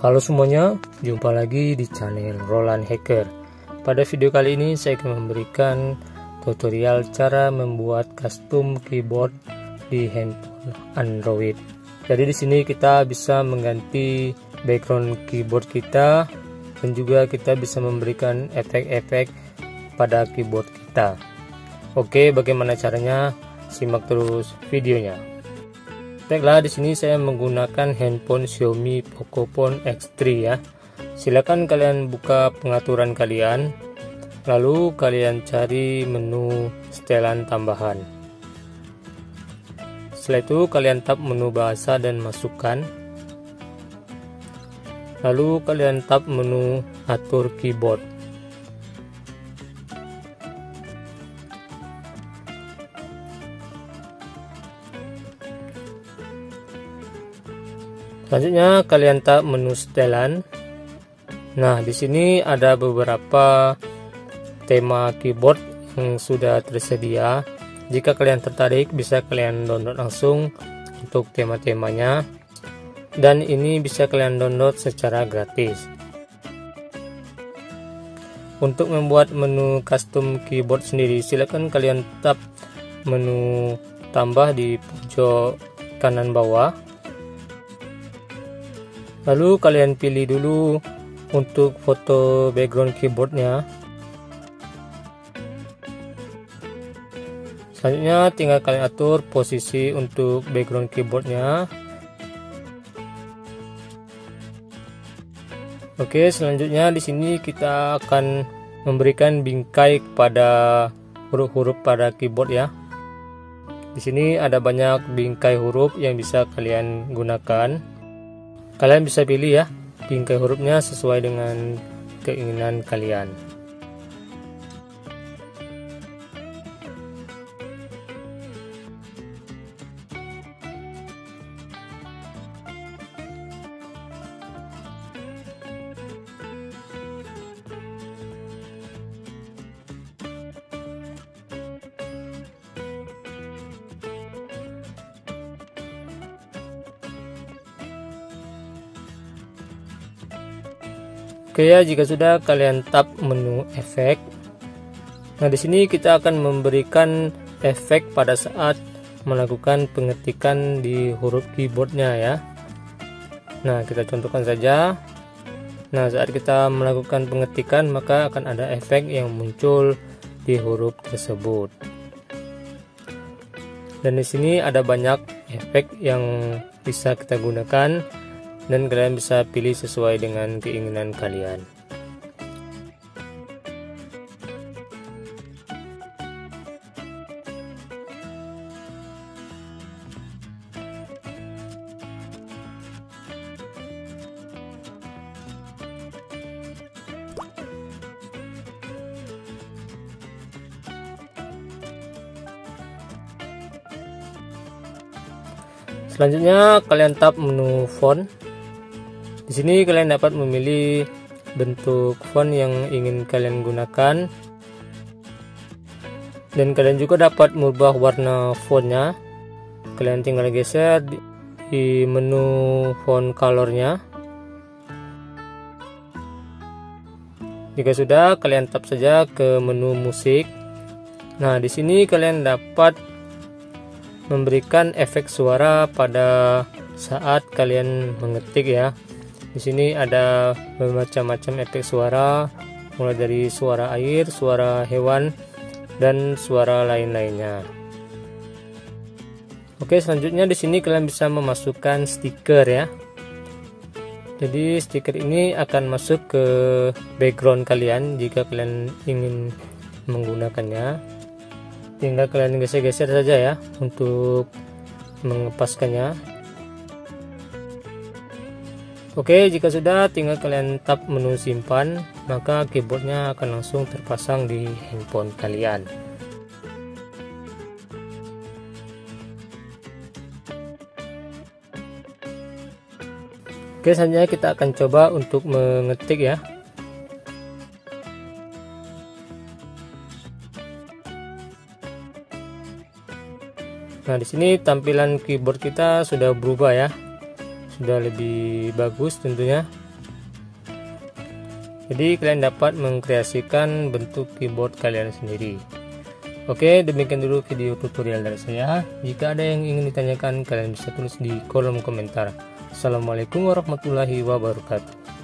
Halo semuanya, jumpa lagi di channel Roland Hacker. Pada video kali ini saya akan memberikan tutorial cara membuat custom keyboard di handphone Android. Jadi di sini kita bisa mengganti background keyboard kita dan juga kita bisa memberikan efek-efek pada keyboard kita. Oke, bagaimana caranya? Simak terus videonya. Baiklah, di sini saya menggunakan handphone Xiaomi Pocophone X3 ya. Silakan kalian buka pengaturan kalian, lalu kalian cari menu setelan tambahan. Setelah itu kalian tap menu bahasa dan masukkan. Lalu kalian tap menu atur keyboard. Selanjutnya kalian tap menu setelan. Nah, di sini ada beberapa tema keyboard yang sudah tersedia. Jika kalian tertarik, bisa kalian download langsung untuk tema-temanya. Dan ini bisa kalian download secara gratis. Untuk membuat menu custom keyboard sendiri, silakan kalian tap menu tambah di pojok kanan bawah. Lalu kalian pilih dulu untuk foto background keyboardnya. Selanjutnya tinggal kalian atur posisi untuk background keyboardnya. Oke, selanjutnya di sini kita akan memberikan bingkai kepada huruf-huruf pada keyboard ya. Di sini ada banyak bingkai huruf yang bisa kalian gunakan. Kalian bisa pilih ya bingkai hurufnya sesuai dengan keinginan kalian. Oke ya, jika sudah kalian tap menu efek. Nah, di sini kita akan memberikan efek pada saat melakukan pengetikan di huruf keyboardnya ya. Nah, kita contohkan saja. Nah, saat kita melakukan pengetikan maka akan ada efek yang muncul di huruf tersebut. Dan di sini ada banyak efek yang bisa kita gunakan. Dan kalian bisa pilih sesuai dengan keinginan kalian. Selanjutnya kalian tap menu font. Di sini kalian dapat memilih bentuk font yang ingin kalian gunakan. Dan kalian juga dapat merubah warna fontnya. Kalian tinggal geser di menu font colornya. Jika sudah, kalian tap saja ke menu musik. Nah, di sini kalian dapat memberikan efek suara pada saat kalian mengetik ya. Di sini ada bermacam-macam efek suara, mulai dari suara air, suara hewan, dan suara lain-lainnya. Oke, selanjutnya di sini kalian bisa memasukkan stiker ya. Jadi stiker ini akan masuk ke background kalian jika kalian ingin menggunakannya. Tinggal kalian geser-geser saja ya untuk mengepaskannya. Oke, jika sudah tinggal kalian tap menu simpan, maka keyboardnya akan langsung terpasang di handphone kalian. Oke, selanjutnya kita akan coba untuk mengetik ya. Nah, di sini tampilan keyboard kita sudah berubah ya. Sudah lebih bagus tentunya. Jadi kalian dapat mengkreasikan bentuk keyboard kalian sendiri. Oke, demikian dulu video tutorial dari saya. Jika ada yang ingin ditanyakan, kalian bisa tulis di kolom komentar. Assalamualaikum warahmatullahi wabarakatuh.